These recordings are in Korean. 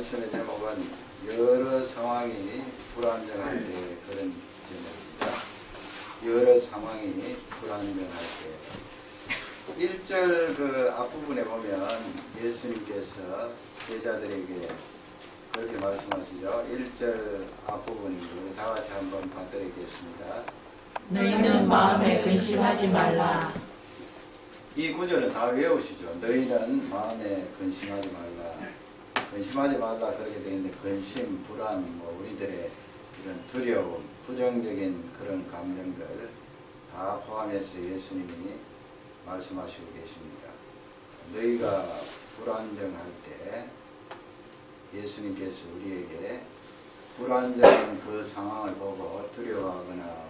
말씀의 제목은 여러 상황이 불안정할 때 그런 제목입니다. 여러 상황이 불안정할 때 1절 그 앞부분에 보면 예수님께서 제자들에게 그렇게 말씀하시죠. 1절 앞부분인데 다 같이 한번 받드리겠습니다. 너희는 마음에 근심하지 말라. 이 구절은 다 외우시죠. 너희는 마음에 근심하지 말라. 근심하지 말라 그렇게 되어 있는데 근심, 불안, 우리들의 이런 두려움, 부정적인 그런 감정들 다 포함해서 예수님이 말씀하시고 계십니다. 너희가 불안정할 때 예수님께서 우리에게 불안정한 그 상황을 보고 두려워하거나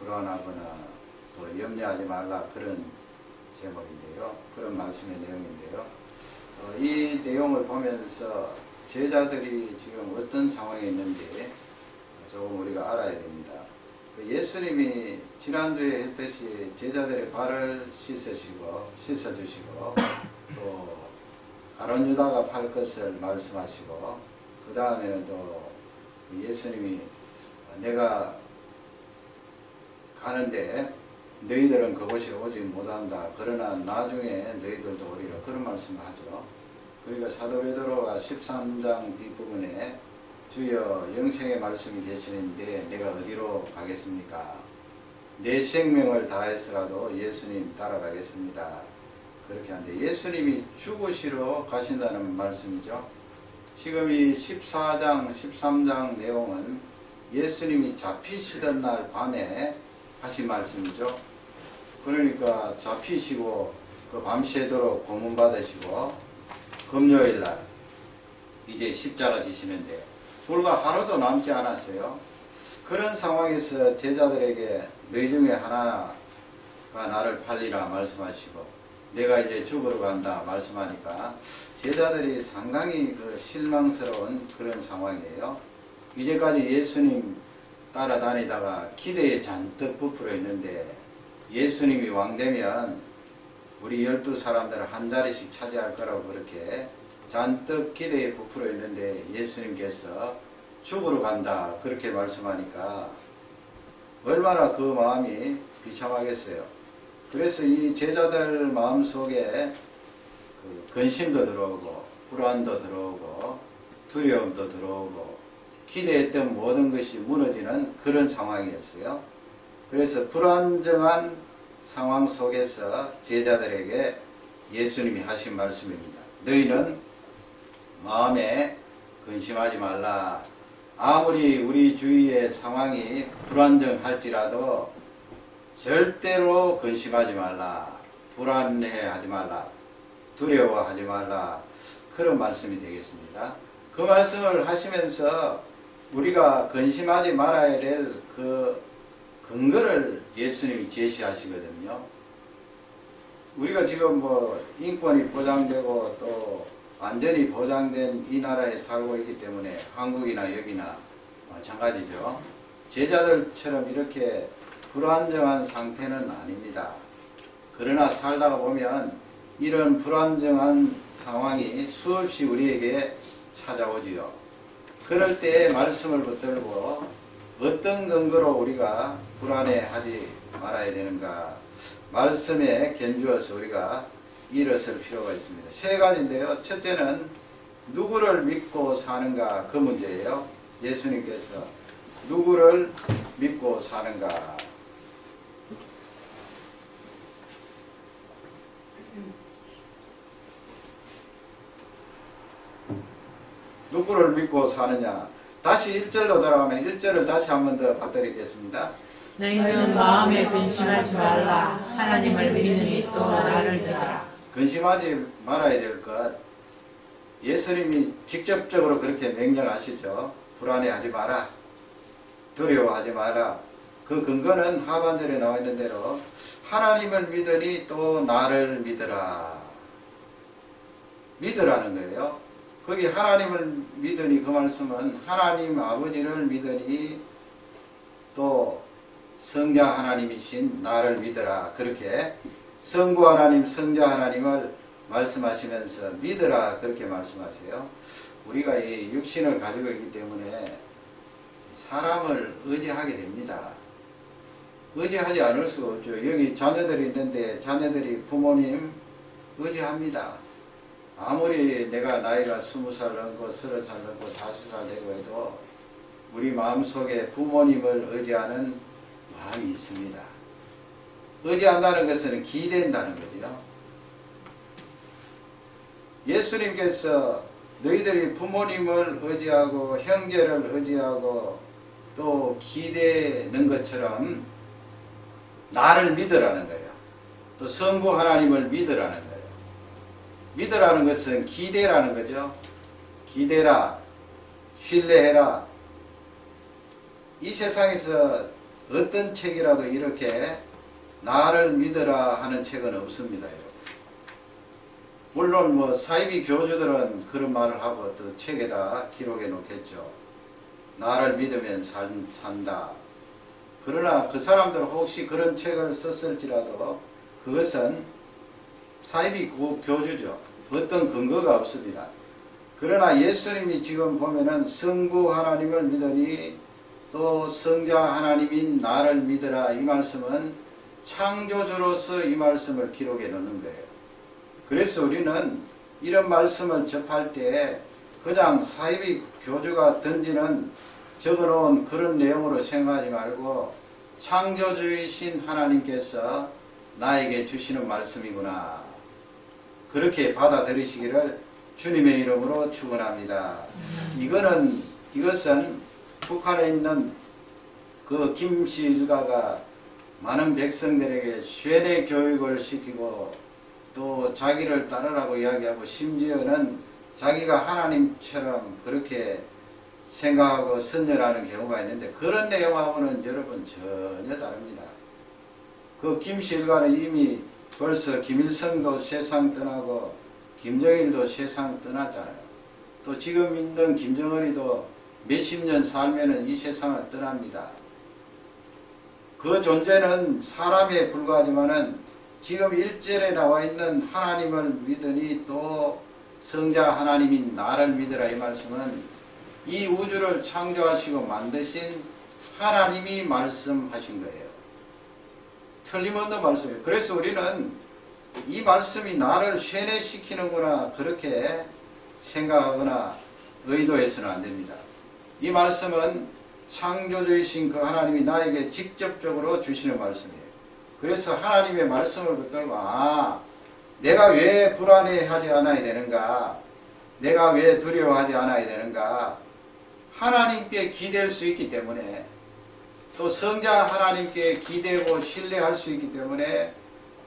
불안하거나 또 염려하지 말라 그런 제목인데요. 그런 말씀의 내용인데요. 이 내용을 보면서 제자들이 지금 어떤 상황에 있는지 조금 우리가 알아야 됩니다. 예수님이 지난주에 했듯이 제자들의 발을 씻어주시고 또 가룟 유다가 팔 것을 말씀하시고 그 다음에는 또 예수님이 내가 가는데 너희들은 그곳에 오지 못한다. 그러나 나중에 너희들도 오리라. 그런 말씀을 하죠. 그러니까 사도 베드로가 13장 뒷부분에 주여 영생의 말씀이 계시는데 내가 어디로 가겠습니까? 내 생명을 다해서라도 예수님 따라가겠습니다. 그렇게 하는데 예수님이 죽으시러 가신다는 말씀이죠. 지금 이 14장, 13장 내용은 예수님이 잡히시던 날 밤에 하신 말씀이죠. 그러니까 잡히시고 그 밤새도록 고문받으시고 금요일날 이제 십자가 지시는데 불과 하루도 남지 않았어요. 그런 상황에서 제자들에게 너희 중에 하나가 나를 팔리라 말씀하시고 내가 이제 죽으러 간다 말씀하니까 제자들이 상당히 그 실망스러운 그런 상황이에요. 이제까지 예수님 따라다니다가 기대에 잔뜩 부풀어 있는데 예수님이 왕되면 우리 12사람들을 한 자리씩 차지할 거라고 그렇게 잔뜩 기대에 부풀어 있는데 예수님께서 죽으러 간다 그렇게 말씀하니까 얼마나 그 마음이 비참하겠어요. 그래서 이 제자들 마음속에 그 근심도 들어오고 불안도 들어오고 두려움도 들어오고 기대했던 모든 것이 무너지는 그런 상황이었어요. 그래서 불안정한 상황 속에서 제자들에게 예수님이 하신 말씀입니다. 너희는 마음에 근심하지 말라. 아무리 우리 주위의 상황이 불안정할지라도 절대로 근심하지 말라. 불안해하지 말라. 두려워하지 말라. 그런 말씀이 되겠습니다. 그 말씀을 하시면서 우리가 근심하지 말아야 될 그 근거를 예수님이 제시하시거든요. 우리가 지금 인권이 보장되고 또 완전히 보장된 이 나라에 살고 있기 때문에 한국이나 여기나 마찬가지죠. 제자들처럼 이렇게 불안정한 상태는 아닙니다. 그러나 살다가 보면 이런 불안정한 상황이 수없이 우리에게 찾아오지요. 그럴 때 말씀을 붙들고 어떤 근거로 우리가 불안해하지 말아야 되는가 말씀에 견주어서 우리가 일어설 필요가 있습니다. 세 가지인데요. 첫째는 누구를 믿고 사는가 그 문제예요. 예수님께서 누구를 믿고 사는가. 누구를 믿고 사느냐. 다시 1절로 돌아가면 1절을 다시 한 번 더 받드리겠습니다. 너희는 마음에 근심하지 말라. 하나님을 믿으니 또 나를 믿어라. 근심하지 말아야 될 것. 예수님이 직접적으로 그렇게 명령하시죠. 불안해하지 마라. 두려워하지 마라. 그 근거는 하반절에 나와 있는 대로 하나님을 믿으니 또 나를 믿어라. 믿으라는 거예요. 거기 하나님을 믿으니 그 말씀은 하나님 아버지를 믿으니 또 성자 하나님이신 나를 믿어라. 그렇게 성부 하나님, 성자 하나님을 말씀하시면서 믿으라 그렇게 말씀하세요. 우리가 이 육신을 가지고 있기 때문에 사람을 의지하게 됩니다. 의지하지 않을 수가 없죠. 여기 자녀들이 있는데 자녀들이 부모님 의지합니다. 아무리 내가 나이가 20살 넘고 30살 넘고 40살 되고 해도 우리 마음속에 부모님을 의지하는 마음이 있습니다. 의지한다는 것은 기댄다는 거죠. 예수님께서 너희들이 부모님을 의지하고 형제를 의지하고 또 기대는 것처럼 나를 믿으라는 거예요. 또 성부 하나님을 믿으라는 거예요. 믿으라는 것은 기대라는 거죠. 기대라, 신뢰해라. 이 세상에서 어떤 책이라도 이렇게 나를 믿으라 하는 책은 없습니다. 물론 뭐 사이비 교주들은 그런 말을 하고 또 책에다 기록해 놓겠죠. 나를 믿으면 산다. 그러나 그 사람들 혹시 그런 책을 썼을지라도 그것은 사이비 교주죠. 어떤 근거가 없습니다. 그러나 예수님이 지금 보면은 성부 하나님을 믿으니 또 성자 하나님인 나를 믿으라, 이 말씀은 창조주로서 이 말씀을 기록해 놓는 거예요. 그래서 우리는 이런 말씀을 접할 때 그냥 사이비 교주가 던지는 적어놓은 그런 내용으로 생각하지 말고 창조주이신 하나님께서 나에게 주시는 말씀이구나, 그렇게 받아들이시기를 주님의 이름으로 축원합니다. 이것은 북한에 있는 그 김씨 일가가 많은 백성들에게 쇠뇌 교육을 시키고 또 자기를 따르라고 이야기하고 심지어는 자기가 하나님처럼 그렇게 생각하고 선전하는 경우가 있는데, 그런 내용하고는 여러분 전혀 다릅니다. 그 김씨 일가는 이미 벌써 김일성도 세상 떠나고 김정일도 세상 떠났잖아요. 또 지금 있는 김정은이도 몇십 년 살면은 이 세상을 떠납니다. 그 존재는 사람에 불과하지만은 지금 1절에 나와 있는 하나님을 믿으니 또 성자 하나님인 나를 믿으라, 이 말씀은 이 우주를 창조하시고 만드신 하나님이 말씀하신 거예요. 틀림없는 말씀이에요. 그래서 우리는 이 말씀이 나를 쇠뇌시키는구나 그렇게 생각하거나 의도해서는 안 됩니다. 이 말씀은 창조주이신 그 하나님이 나에게 직접적으로 주시는 말씀이에요. 그래서 하나님의 말씀을 붙들고 내가 왜 불안해하지 않아야 되는가, 내가 왜 두려워하지 않아야 되는가, 하나님께 기댈 수 있기 때문에, 또 성자 하나님께 기대고 신뢰할 수 있기 때문에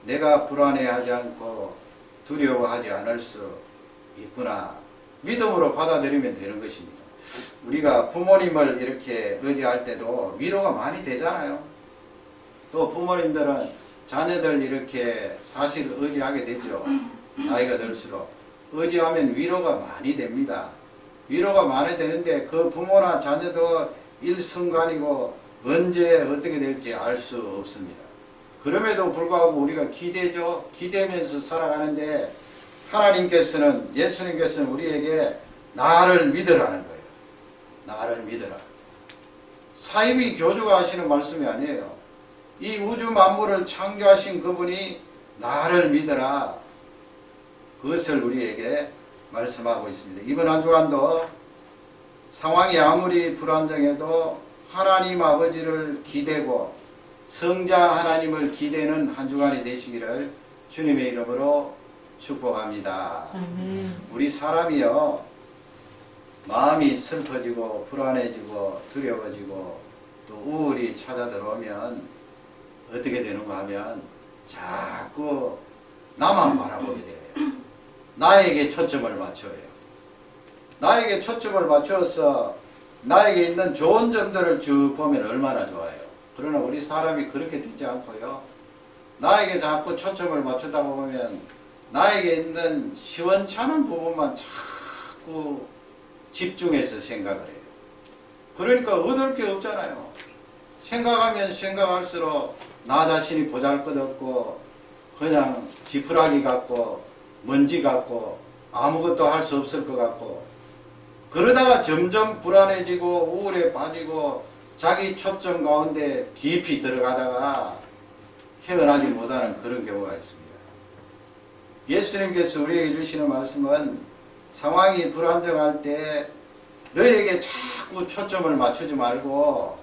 내가 불안해하지 않고 두려워하지 않을 수 있구나, 믿음으로 받아들이면 되는 것입니다. 우리가 부모님을 이렇게 의지할 때도 위로가 많이 되잖아요. 또 부모님들은 자녀들 이렇게 사실 의지하게 되죠. 나이가 들수록 의지하면 위로가 많이 됩니다. 위로가 많이 되는데 그 부모나 자녀도 일순간이고 언제 어떻게 될지 알 수 없습니다. 그럼에도 불구하고 우리가 기대죠. 기대면서 살아가는데 하나님께서는, 예수님께서는 우리에게 나를 믿으라는 거예요. 나를 믿으라. 사이비 교주가 하시는 말씀이 아니에요. 이 우주 만물을 창조하신 그분이 나를 믿으라, 그것을 우리에게 말씀하고 있습니다. 이번 한 주간도 상황이 아무리 불안정해도 하나님 아버지를 기대고 성자 하나님을 기대는 한 주간이 되시기를 주님의 이름으로 축복합니다. 아멘. 우리 사람이요, 마음이 슬퍼지고 불안해지고 두려워지고 또 우울이 찾아 들어오면 어떻게 되는가 하면 자꾸 나만 바라보게 돼요. 나에게 초점을 맞춰요. 나에게 초점을 맞춰서 나에게 있는 좋은 점들을 쭉 보면 얼마나 좋아요. 그러나 우리 사람이 그렇게 되지 않고요, 나에게 자꾸 초점을 맞추다 보면 나에게 있는 시원찮은 부분만 자꾸 집중해서 생각을 해요. 그러니까 얻을 게 없잖아요. 생각하면 생각할수록 나 자신이 보잘것없고 그냥 지푸라기 같고 먼지 같고 아무것도 할 수 없을 것 같고 그러다가 점점 불안해지고 우울에 빠지고 자기 초점 가운데 깊이 들어가다가 헤어나지 못하는 그런 경우가 있습니다. 예수님께서 우리에게 주시는 말씀은 상황이 불안정할 때 너에게 자꾸 초점을 맞추지 말고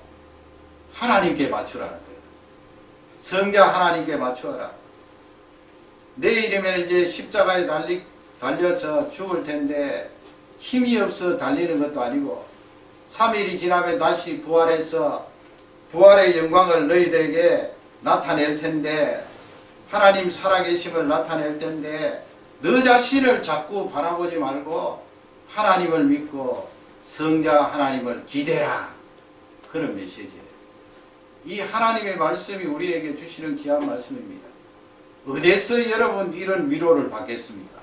하나님께 맞추라는 거예요. 성자 하나님께 맞추어라. 내일이면 이제 십자가에 달려서 죽을 텐데 힘이 없어 달리는 것도 아니고 3일이 지나면 다시 부활해서 부활의 영광을 너희들에게 나타낼 텐데 하나님 살아계심을 나타낼 텐데 너 자신을 자꾸 바라보지 말고 하나님을 믿고 성자 하나님을 기대라. 그런 메시지예요. 이 하나님의 말씀이 우리에게 주시는 귀한 말씀입니다. 어디서 여러분 이런 위로를 받겠습니까?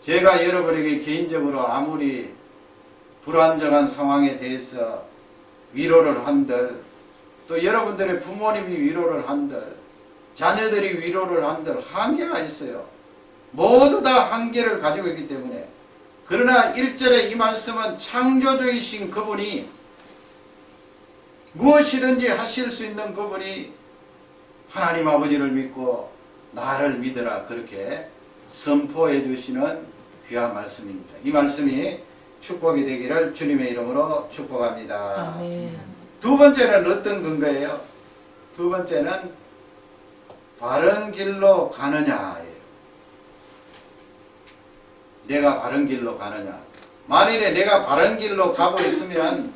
제가 여러분에게 개인적으로 아무리 불안정한 상황에 대해서 위로를 한들 또 여러분들의 부모님이 위로를 한들 자녀들이 위로를 한들 한계가 있어요. 모두 다 한계를 가지고 있기 때문에 그러나 1절에 이 말씀은 창조주이신 그분이 무엇이든지 하실 수 있는 그분이 하나님 아버지를 믿고 나를 믿으라 그렇게 선포해 주시는 귀한 말씀입니다. 이 말씀이 축복이 되기를 주님의 이름으로 축복합니다. 아멘. 두 번째는 어떤 근거예요? 두 번째는 바른 길로 가느냐예요. 내가 바른 길로 가느냐. 만일에 내가 바른 길로 가고 있으면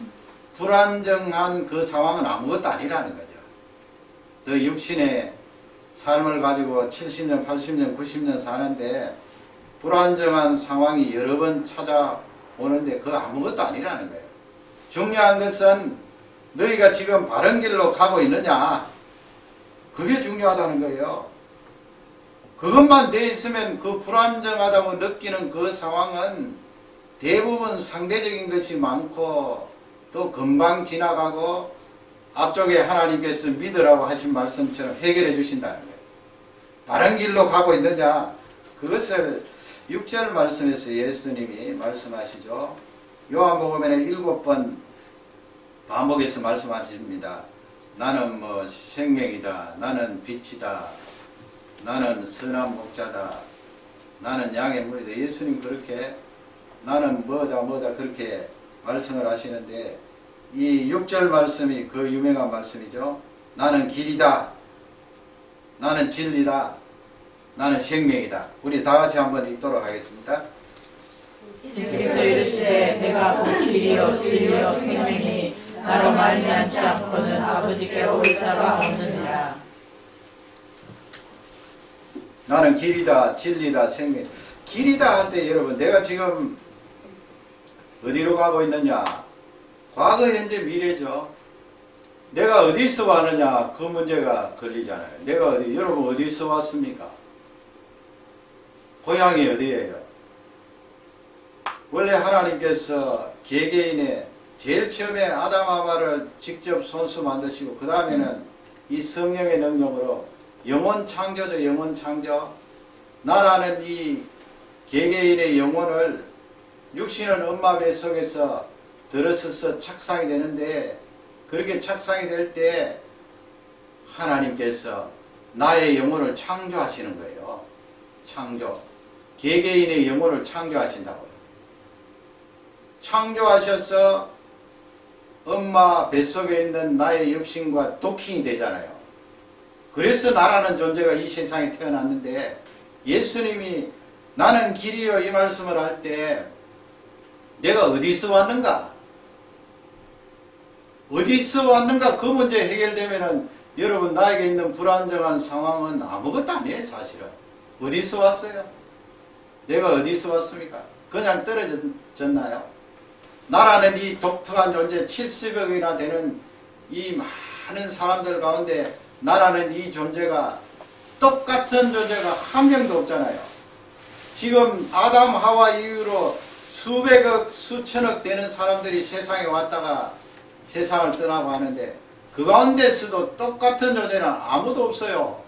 불안정한 그 상황은 아무것도 아니라는 거죠. 너 육신의 삶을 가지고 70년, 80년, 90년 사는데 불안정한 상황이 여러 번 찾아오는데 그거 아무것도 아니라는 거예요. 중요한 것은 너희가 지금 바른 길로 가고 있느냐. 그게 중요하다는 거예요. 그것만 돼 있으면 그 불안정하다고 느끼는 그 상황은 대부분 상대적인 것이 많고 또 금방 지나가고 앞쪽에 하나님께서 믿으라고 하신 말씀처럼 해결해 주신다는 거예요. 바른 길로 가고 있느냐? 그것을 6절 말씀에서 예수님이 말씀하시죠. 요한복음에는 7번 반복해서 말씀하십니다. 나는 뭐 생명이다. 나는 빛이다. 나는 선한 목자다. 나는 양의 물이다. 예수님 그렇게 나는 뭐다 그렇게 말씀을 하시는데 이 6절 말씀이 그 유명한 말씀이죠. 나는 길이다. 나는 진리다. 나는 생명이다. 우리 다 같이 한번 읽도록 하겠습니다. 예수께서 이르시되 내가 곧 길이요 진리요 생명이니 나로 말미암지 않고는 아버지께로 올 자가 없느니라. 나는 길이다, 진리다, 생명. 길이다 할 때 여러분 내가 지금 어디로 가고 있느냐? 과거, 현재, 미래죠. 내가 어디서 왔느냐? 그 문제가 걸리잖아요. 내가 여러분 어디서 왔습니까? 고향이 어디예요? 원래 하나님께서 개개인의 제일 처음에 아담 하와를 직접 손수 만드시고 그 다음에는 이 성령의 능력으로 영혼 창조죠. 영혼 창조. 나라는 이 개개인의 영혼을 육신은 엄마 뱃속에서 들어서서 착상이 되는데 그렇게 착상이 될 때 하나님께서 나의 영혼을 창조하시는 거예요. 창조. 개개인의 영혼을 창조하신다고요. 창조하셔서 엄마 뱃속에 있는 나의 육신과 도킹이 되잖아요. 그래서 나라는 존재가 이 세상에 태어났는데 예수님이 나는 길이요 이 말씀을 할 때 내가 어디서 왔는가? 어디서 왔는가? 그 문제 해결되면은 여러분 나에게 있는 불안정한 상황은 아무것도 아니에요. 사실은. 어디서 왔어요? 내가 어디서 왔습니까? 그냥 떨어졌나요? 나라는 이 독특한 존재 70억이나 되는 이 많은 사람들 가운데 나라는 이 존재가 똑같은 존재가 한 명도 없잖아요. 지금 아담 하와 이후로 수백억 수천억 되는 사람들이 세상에 왔다가 세상을 떠나고 하는데 그 가운데서도 똑같은 존재는 아무도 없어요.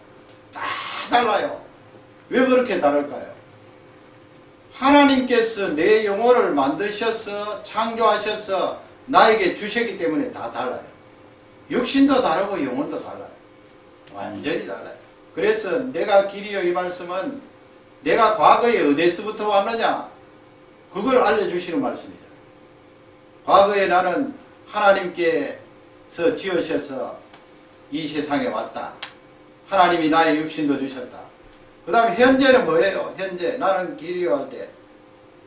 다 달라요. 왜 그렇게 다를까요? 하나님께서 내 영혼을 만드셔서 창조하셔서 나에게 주셨기 때문에 다 달라요. 육신도 다르고 영혼도 달라요. 완전히 달라요. 그래서 내가 길이요 이 말씀은 내가 과거에 어디서부터 왔느냐 그걸 알려주시는 말씀이죠. 과거에 나는 하나님께서 지으셔서 이 세상에 왔다. 하나님이 나의 육신도 주셨다. 그 다음에 현재는 뭐예요? 현재 나는 길이요 할 때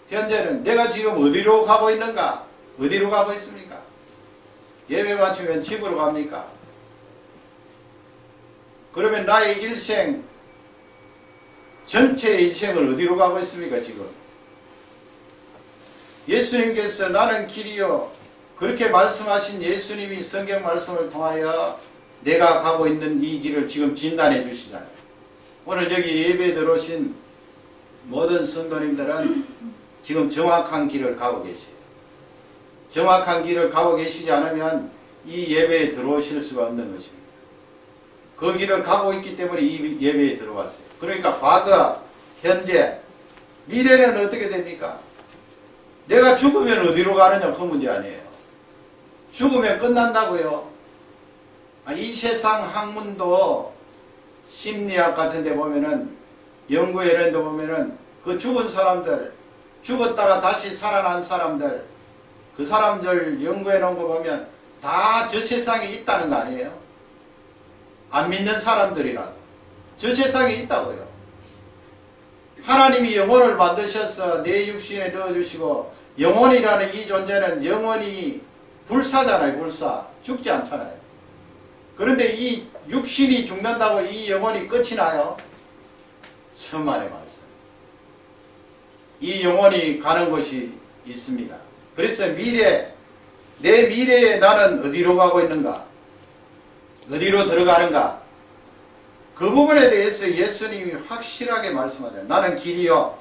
현재는 내가 지금 어디로 가고 있는가? 어디로 가고 있습니까? 예배 마치면 집으로 갑니까? 그러면 나의 일생 전체의 일생을 어디로 가고 있습니까 지금? 예수님께서 나는 길이요 그렇게 말씀하신 예수님이 성경 말씀을 통하여 내가 가고 있는 이 길을 지금 진단해 주시잖아요. 오늘 여기 예배에 들어오신 모든 성도님들은 지금 정확한 길을 가고 계세요. 정확한 길을 가고 계시지 않으면 이 예배에 들어오실 수가 없는 것입니다. 그 길을 가고 있기 때문에 이 예배에 들어왔어요. 그러니까 과거, 현재, 미래는 어떻게 됩니까? 내가 죽으면 어디로 가느냐 그 문제 아니에요. 죽으면 끝난다고요. 이 세상 학문도 심리학 같은 데 보면은 연구 이런 데 보면은 그 죽은 사람들 죽었다가 다시 살아난 사람들 그 사람들 연구해 놓은 거 보면 다 저 세상에 있다는 거 아니에요? 안 믿는 사람들이라도 저 세상에 있다고요. 하나님이 영혼을 만드셔서 내 육신에 넣어주시고 영혼이라는 이 존재는 영원히 불사잖아요. 불사. 죽지 않잖아요. 그런데 이 육신이 죽는다고 이 영혼이 끝이 나요? 천만의 말씀. 이 영혼이 가는 곳이 있습니다. 그래서 내 미래에 나는 어디로 가고 있는가? 어디로 들어가는가? 그 부분에 대해서 예수님이 확실하게 말씀하잖아요. 나는 길이요.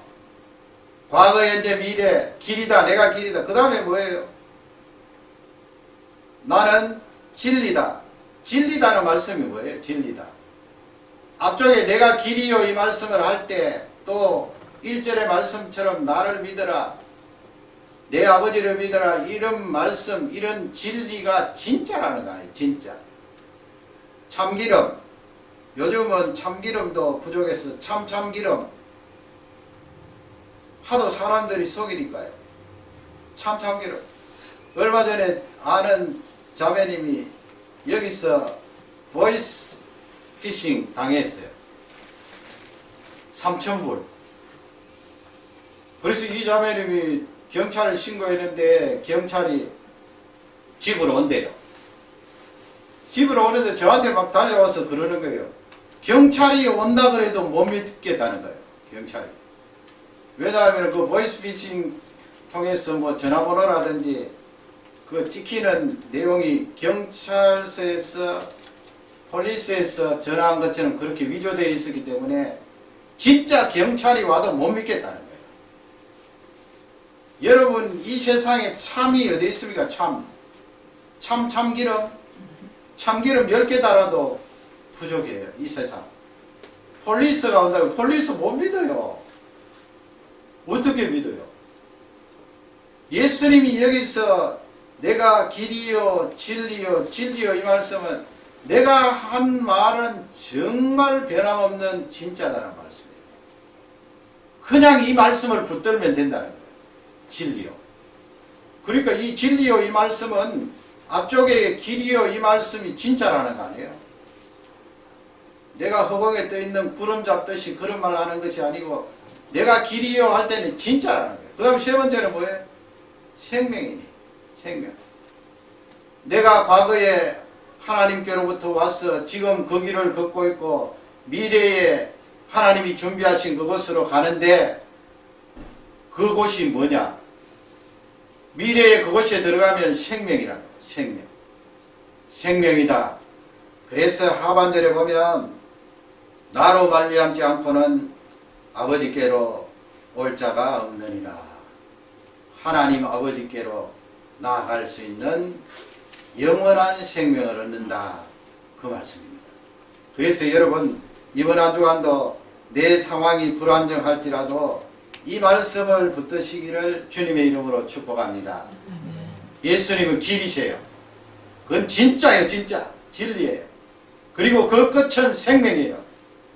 과거, 현재, 미래, 길이다. 내가 길이다. 그 다음에 뭐예요? 나는 진리다. 진리다는 말씀이 뭐예요? 진리다. 앞쪽에 내가 길이요 이 말씀을 할 때 또 1절의 말씀처럼 나를 믿어라. 내 아버지를 믿어라. 이런 말씀, 이런 진리가 진짜라는 거 아니에요. 진짜. 참기름. 요즘은 참기름도 부족해서 참기름. 하도 사람들이 속이니까요. 참기름. 얼마 전에 아는 자매님이 여기서 보이스 피싱 당했어요. 3,000불. 그래서 이 자매님이 경찰에 신고했는데 경찰이 집으로 온대요. 집으로 오는데 저한테 막 달려와서 그러는 거예요. 경찰이 온다 그래도 못 믿겠다는 거예요. 경찰이. 왜냐하면 그 보이스피싱 통해서 뭐 전화번호라든지 그 찍히는 내용이 경찰서에서 폴리스에서 전화한 것처럼 그렇게 위조되어 있었기 때문에 진짜 경찰이 와도 못 믿겠다는 거예요. 여러분 이 세상에 참이 어디 있습니까? 참기름 10개 달아도 부족해요. 이 세상. 폴리스가 온다고 폴리스 못 믿어요. 어떻게 믿어요? 예수님이 여기서 내가 길이요 진리요 이 말씀은 내가 한 말은 정말 변함없는 진짜다는 말씀이에요. 그냥 이 말씀을 붙들면 된다는 거예요. 진리요. 그러니까 이 진리요 이 말씀은 앞쪽에 길이요 이 말씀이 진짜라는 거 아니에요. 내가 허공에 떠있는 구름 잡듯이 그런 말 하는 것이 아니고 내가 길이요 할 때는 진짜라는 거예요. 그 다음 세 번째는 뭐예요? 생명이니. 생명. 내가 과거에 하나님께로부터 와서 지금 그 길을 걷고 있고 미래에 하나님이 준비하신 그곳으로 가는데 그곳이 뭐냐? 미래에 그곳에 들어가면 생명이라는 거예요. 생명. 생명이다. 그래서 하반절에 보면 나로 말미암지 않고는 아버지께로 올 자가 없느니라. 하나님 아버지께로 나아갈 수 있는 영원한 생명을 얻는다. 그 말씀입니다. 그래서 여러분 이번 한 주간도 내 상황이 불안정할지라도 이 말씀을 붙드시기를 주님의 이름으로 축복합니다. 예수님은 길이세요. 그건 진짜예요. 진짜 진리예요. 그리고 그 끝은 생명이에요.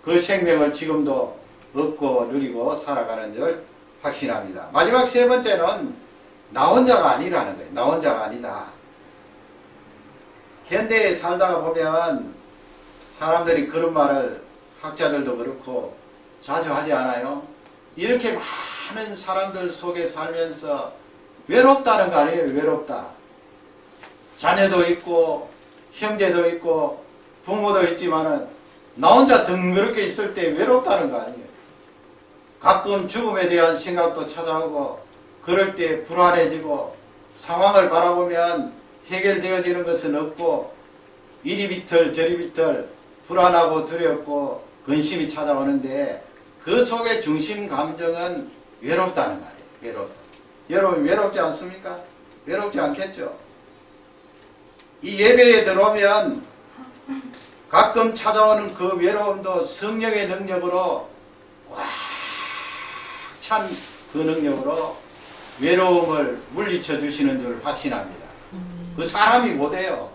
그 생명을 지금도 얻고 누리고 살아가는 줄 확신합니다. 마지막 세 번째는 나 혼자가 아니라는 거예요. 나 혼자가 아니다. 현대에 살다가 보면 사람들이 그런 말을 학자들도 그렇고 자주 하지 않아요? 이렇게 많은 사람들 속에 살면서 외롭다는 거 아니에요? 외롭다. 자녀도 있고 형제도 있고 부모도 있지만은 나 혼자 덩그렇게 있을 때 외롭다는 거 아니에요? 가끔 죽음에 대한 생각도 찾아오고 그럴 때 불안해지고 상황을 바라보면 해결되어지는 것은 없고 이리 비틀 저리 비틀 불안하고 두렵고 근심이 찾아오는데 그 속의 중심 감정은 외롭다는 말이에요. 외롭다. 여러분 외롭지 않습니까? 외롭지 않겠죠? 이 예배에 들어오면 가끔 찾아오는 그 외로움도 성령의 능력으로 꽉 찬 그 능력으로 외로움을 물리쳐 주시는 줄 확신합니다. 그 사람이 못해요.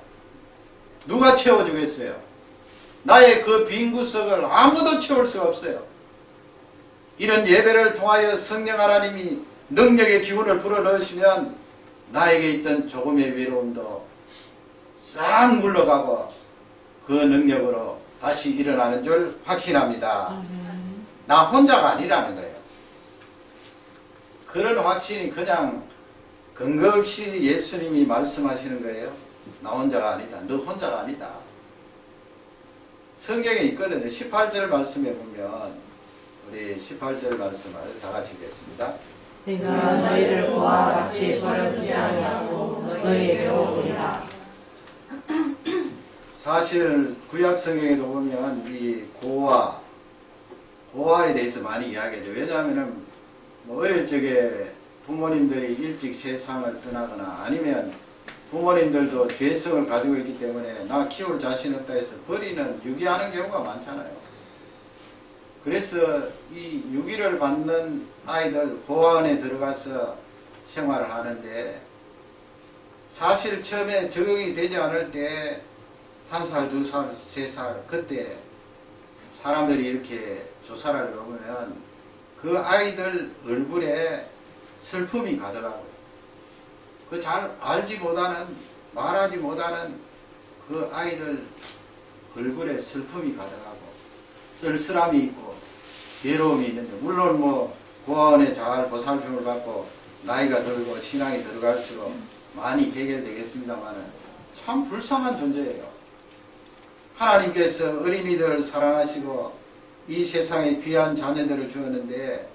누가 채워주겠어요? 나의 그 빈 구석을 아무도 채울 수가 없어요. 이런 예배를 통하여 성령 하나님이 능력의 기운을 불어넣으시면 나에게 있던 조금의 외로움도 싹 물러가고 그 능력으로 다시 일어나는 줄 확신합니다. 나 혼자가 아니라는 거예요. 그런 확신이 그냥 근거 없이 예수님이 말씀하시는 거예요. 나 혼자가 아니다. 너 혼자가 아니다. 성경에 있거든요. 18절 말씀에 보면 우리 18절 말씀을 다 같이 읽겠습니다. 내가 너희를 고와 같이 버려두지 아니하고 너희에게로 오리라. 사실 구약 성경에도 보면 이 고아에 대해서 많이 이야기하죠. 왜냐하면 뭐 어릴 적에 부모님들이 일찍 세상을 떠나거나 아니면 부모님들도 죄성을 가지고 있기 때문에 나 키울 자신 없다 해서 버리는 유기하는 경우가 많잖아요. 그래서 이 유기를 받는 아이들 고아원에 들어가서 생활을 하는데 사실 처음에 적응이 되지 않을 때 1살, 2살, 3살 그때 사람들이 이렇게 조사를 해보면 그 아이들 얼굴에 슬픔이 가더라고요. 그 잘 알지 못하는 말하지 못하는 그 아이들 얼굴에 슬픔이 가더라고. 쓸쓸함이 있고 괴로움이 있는데 물론 뭐 고아원에 잘 보살핌을 받고 나이가 들고 신앙이 들어갈수록 많이 해결되겠습니다만은 참 불쌍한 존재예요. 하나님께서 어린이들을 사랑하시고 이 세상에 귀한 자녀들을 주었는데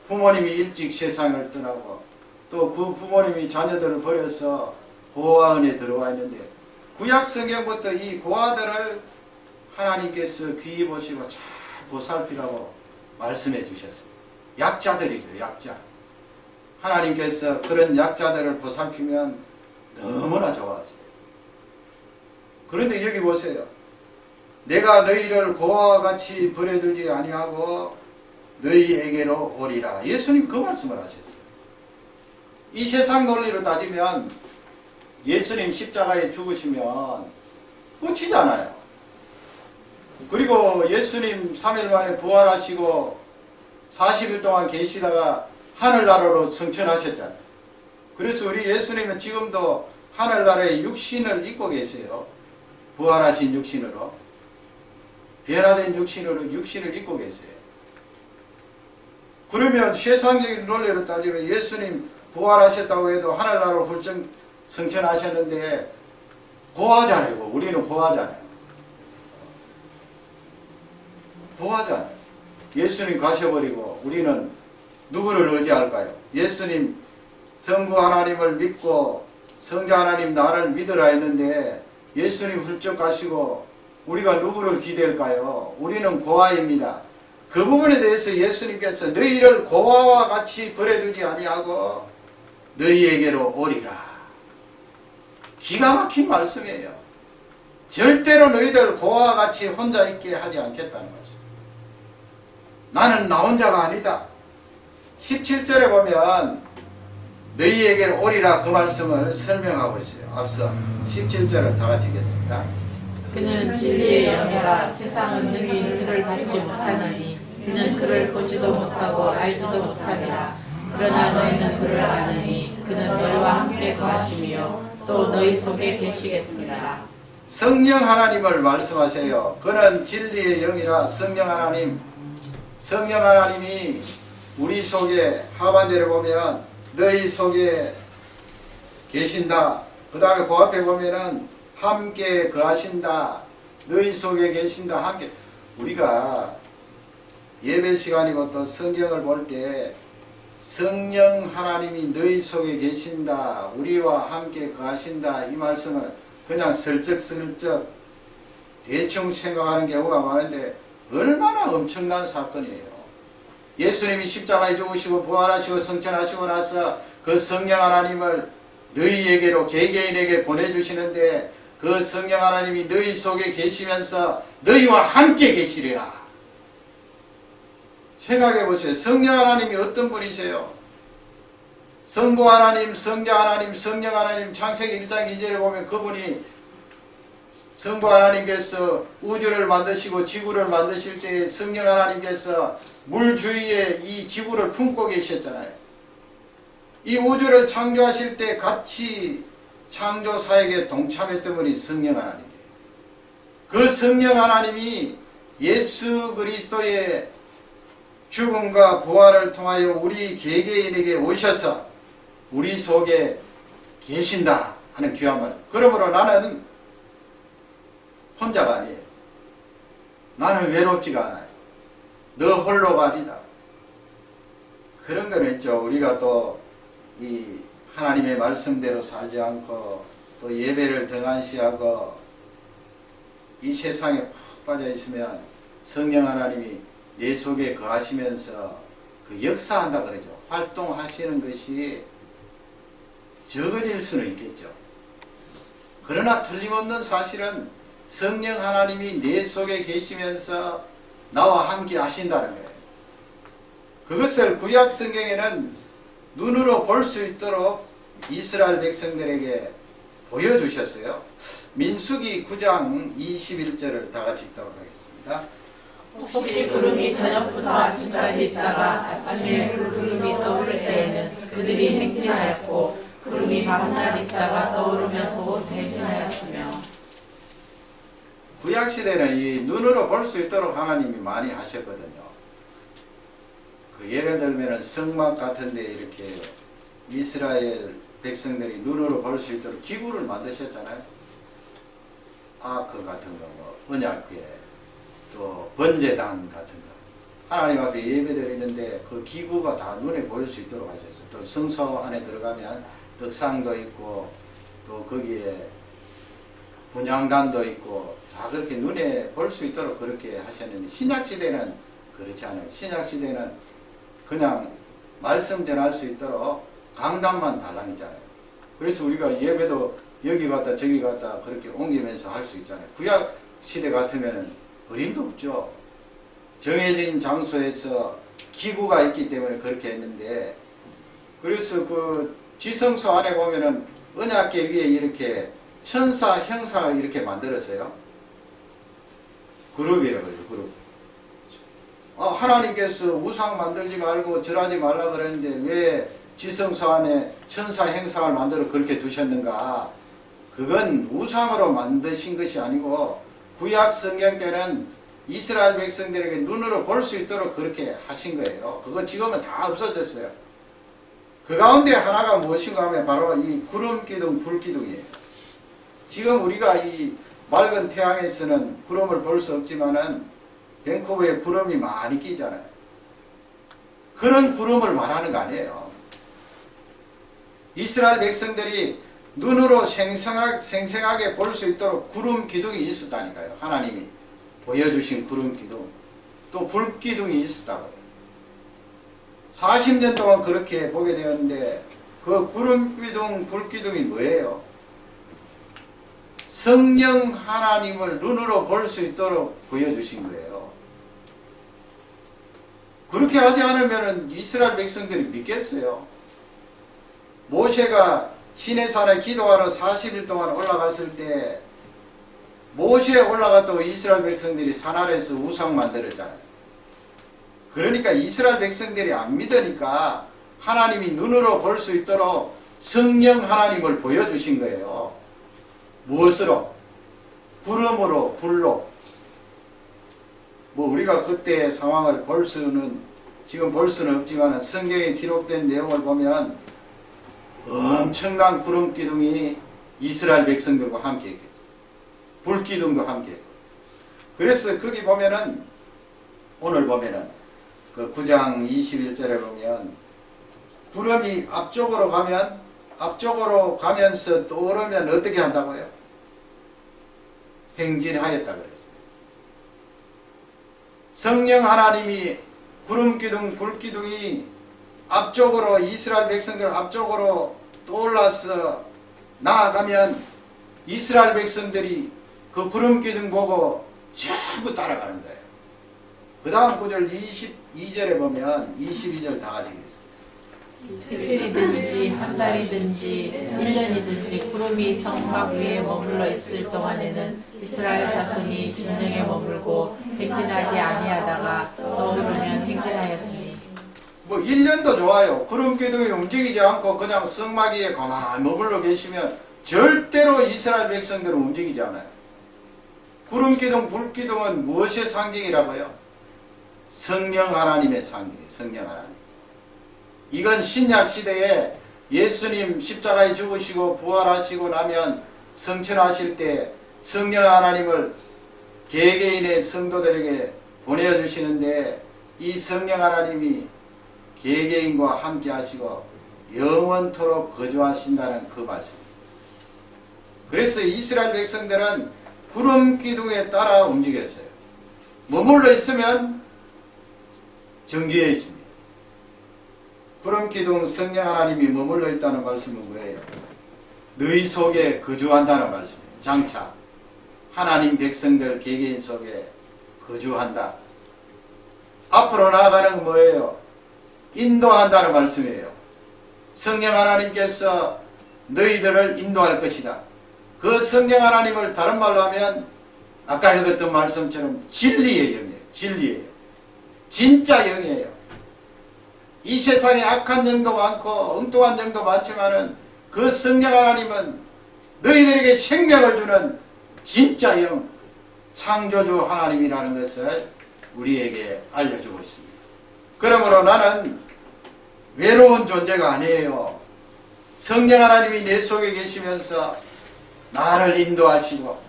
부모님이 일찍 세상을 떠나고 또 그 부모님이 자녀들을 버려서 고아원에 들어와 있는데 구약 성경부터 이 고아들을 하나님께서 귀히 보시고 잘 보살피라고 말씀해 주셨습니다. 약자들이죠. 약자. 하나님께서 그런 약자들을 보살피면 너무나 좋아하세요. 그런데 여기 보세요. 내가 너희를 고아와 같이 버려두지 아니하고 너희에게로 오리라. 예수님 그 말씀을 하셨어요. 이 세상 논리로 따지면 예수님 십자가에 죽으시면 끝이잖아요. 그리고 예수님 3일 만에 부활하시고 40일 동안 계시다가 하늘나라로 승천하셨잖아요. 그래서 우리 예수님은 지금도 하늘나라의 육신을 입고 계세요. 부활하신 육신으로. 변화된 육신으로 육신을 입고 계세요. 그러면 세상적인 논리로 따지면 예수님 부활하셨다고 해도 하늘나라로 훌쩍 승천하셨는데 고아잖아요. 우리는 고아잖아요. 고아잖아요. 예수님 가셔버리고 우리는 누구를 의지할까요? 예수님 성부 하나님을 믿고 성자 하나님 나를 믿으라 했는데 예수님 훌쩍 가시고 우리가 누구를 기댈까요? 우리는 고아입니다. 그 부분에 대해서 예수님께서 너희를 고아와 같이 버려두지 아니하고 너희에게로 오리라. 기가 막힌 말씀이에요. 절대로 너희들 고아와 같이 혼자 있게 하지 않겠다는 거죠. 나는 나 혼자가 아니다. 17절에 보면 너희에게 오리라 그 말씀을 설명하고 있어요. 앞서 17절을 다 같이 읽겠습니다. 그는 진리의 영이라 세상은 능히 그를 받지 못하느니 그는 그를 보지도 못하고 알지도 못함이라. 그러나 너희는 그를 아느니 그는 너희와 함께 거하시며 또 너희 속에 계시겠습니다. 성령 하나님을 말씀하세요. 그는 진리의 영이라 성령 하나님이 우리 속에 하반절에 보면 너희 속에 계신다. 그 다음에 그 앞에 보면은 함께 거하신다. 너희 속에 계신다. 함께. 우리가 예배 시간이고 또 성경을 볼 때 성령 하나님이 너희 속에 계신다. 우리와 함께 거하신다. 이 말씀을 그냥 슬쩍슬쩍 대충 생각하는 경우가 많은데 얼마나 엄청난 사건이에요. 예수님이 십자가에 죽으시고 부활하시고 성천하시고 나서 그 성령 하나님을 너희에게로 개개인에게 보내주시는데 그 성령 하나님이 너희 속에 계시면서 너희와 함께 계시리라. 생각해 보세요. 성령 하나님이 어떤 분이세요? 성부 하나님, 성자 하나님, 성령 하나님, 창세기 1장 2절에 보면 그분이 성부 하나님께서 우주를 만드시고 지구를 만드실 때 성령 하나님께서 물 주위에 이 지구를 품고 계셨잖아요. 이 우주를 창조하실 때 같이 창조 사역에 동참했던 분이 성령 하나님이에요. 그 성령 하나님이 예수 그리스도의 죽음과 부활을 통하여 우리 개개인에게 오셔서 우리 속에 계신다 하는 귀한 말. 그러므로 나는 혼자가 아니에요. 나는 외롭지가 않아요. 너 홀로가 아니다. 그런 거는 있죠. 우리가 또 이 하나님의 말씀대로 살지 않고 또 예배를 등한시하고 이 세상에 푹 빠져 있으면 성령 하나님이 내 속에 거하시면서 그 역사한다 그러죠. 활동하시는 것이 적어질 수는 있겠죠. 그러나 틀림없는 사실은 성령 하나님이 내 속에 계시면서 나와 함께 하신다는 거예요. 그것을 구약 성경에는 눈으로 볼 수 있도록 이스라엘 백성들에게 보여주셨어요. 민수기 9장 21절을 다 같이 읽도록 하겠습니다. 혹시 구름이 저녁부터 아침까지 있다가 아침에 그 구름이 떠오를 때에는 그들이 행진하였고 구름이 밤낮 있다가 떠오르면 또 대진하였으며. 구약시대는 이 눈으로 볼 수 있도록 하나님이 많이 하셨거든요. 그 예를 들면 성막 같은 데 이렇게 이스라엘 백성들이 눈으로 볼 수 있도록 기구를 만드셨잖아요. 아크 같은 거, 뭐 언약궤, 또 번제단 같은 거. 하나님 앞에 예배드리는데 그 기구가 다 눈에 보일 수 있도록 하셨어요. 또 성소 안에 들어가면 떡상도 있고 또 거기에 분향단도 있고 다 그렇게 눈에 볼 수 있도록 그렇게 하셨는데 신약시대는 그렇지 않아요. 신약시대는 그냥 말씀 전할 수 있도록 강단만 달랑이잖아요. 그래서 우리가 예배도 여기 갔다 저기 갔다 그렇게 옮기면서 할 수 있잖아요. 구약시대 같으면 어림도 없죠. 정해진 장소에서 기구가 있기 때문에 그렇게 했는데 그래서 그 지성소 안에 보면은 언약궤 위에 이렇게 천사 형상을 이렇게 만들었어요. 그룹이라고 그러죠. 그룹. 하나님께서 우상 만들지 말고 절하지 말라 그랬는데 왜 지성소 안에 천사 형상을 만들어 그렇게 두셨는가? 그건 우상으로 만드신 것이 아니고 구약 성경 때는 이스라엘 백성들에게 눈으로 볼 수 있도록 그렇게 하신 거예요. 그거 지금은 다 없어졌어요. 그 가운데 하나가 무엇인가 하면 바로 이 구름 기둥, 불 기둥이에요. 지금 우리가 이 맑은 태양에서는 구름을 볼 수 없지만은 밴쿠버에 구름이 많이 끼잖아요. 그런 구름을 말하는 거 아니에요. 이스라엘 백성들이 눈으로 생생하게 볼 수 있도록 구름 기둥이 있었다니까요. 하나님이 보여주신 구름 기둥. 또 불 기둥이 있었다고요. 40년 동안 그렇게 보게 되었는데 그 구름 기둥, 불 기둥이 뭐예요? 성령 하나님을 눈으로 볼 수 있도록 보여주신 거예요. 그렇게 하지 않으면 이스라엘 백성들이 믿겠어요. 모세가 시내산에 기도하러 40일 동안 올라갔을 때 모세에 올라갔다고 이스라엘 백성들이 산 아래에서 우상 만들었잖아요. 그러니까 이스라엘 백성들이 안 믿으니까 하나님이 눈으로 볼 수 있도록 성령 하나님을 보여주신 거예요. 무엇으로? 구름으로, 불로. 뭐 우리가 그때 상황을 지금 볼 수는 없지만 성경에 기록된 내용을 보면 엄청난 구름 기둥이 이스라엘 백성들과 함께 했겠죠. 불 기둥도 함께 했고. 그래서 거기 보면은 오늘 보면은 그 9장 21절에 보면 구름이 앞쪽으로 가면서 떠오르면 어떻게 한다고요? 행진하였다 그랬어요. 성령 하나님이 구름 기둥, 불 기둥이 앞쪽으로 이스라엘 백성들 앞쪽으로 떠올라서 나아가면 이스라엘 백성들이 그 구름 기둥 보고 전부 따라가는 거예요. 그 다음 구절 22절에 보면 22절 다 같이 읽겠습니다. 이틀이든지 한 달이든지 1년이든지 구름이 성막 위에 머물러 있을 동안에는 이스라엘 자손이 진영에 머물고 직진하지 아니하다가 떠오르면 직진하였으니. 뭐 1년도 좋아요. 구름 기둥이 움직이지 않고 그냥 성막 위에 가만히 머물러 계시면 절대로 이스라엘 백성들은 움직이지 않아요. 구름 기둥, 불 기둥은 무엇의 상징이라고요? 성령 하나님의 상징이에요. 성령 하나님. 이건 신약 시대에 예수님 십자가에 죽으시고 부활하시고 나면 성천하실 때 성령 하나님을 개개인의 성도들에게 보내주시는데 이 성령 하나님이 개개인과 함께 하시고 영원토록 거주하신다는 그 말씀입니다. 그래서 이스라엘 백성들은 구름 기둥에 따라 움직였어요. 머물러 있으면 정지해 있습니다. 구름 기둥 성령 하나님이 머물러 있다는 말씀은 뭐예요? 너희 속에 거주한다는 말씀이에요. 장차 하나님 백성들 개개인 속에 거주한다. 앞으로 나아가는 건 뭐예요? 인도한다는 말씀이에요. 성령 하나님께서 너희들을 인도할 것이다. 그 성령 하나님을 다른 말로 하면 아까 읽었던 말씀처럼 진리의 영이에요. 진리예요. 진짜 영이에요. 이 세상에 악한 영도 많고 엉뚱한 영도 많지만은 그 성령 하나님은 너희들에게 생명을 주는 진짜 영, 창조주 하나님이라는 것을 우리에게 알려주고 있습니다. 그러므로 나는 외로운 존재가 아니에요. 성령 하나님이 내 속에 계시면서 나를 인도하시고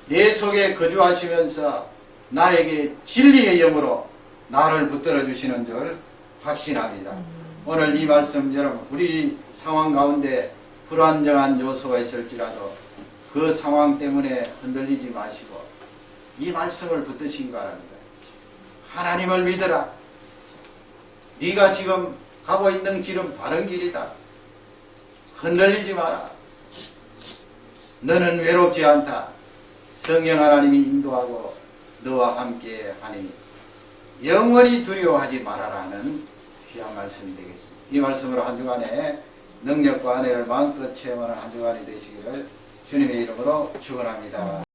내 속에 거주하시면서 나에게 진리의 영으로 나를 붙들어 주시는 줄 확신합니다. 오늘 이 말씀 여러분 우리 상황 가운데 불안정한 요소가 있을지라도 그 상황 때문에 흔들리지 마시고 이 말씀을 붙드시기 바랍니다. 하나님을 믿으라. 네가 지금 가고 있는 길은 바른 길이다. 흔들리지 마라. 너는 외롭지 않다. 성령 하나님이 인도하고 너와 함께 하니 영원히 두려워하지 말아라는 귀한 말씀이 되겠습니다. 이 말씀으로 한 주간에 능력과 은혜를 마음껏 체험하는 한 주간이 되시기를 주님의 이름으로 축원합니다.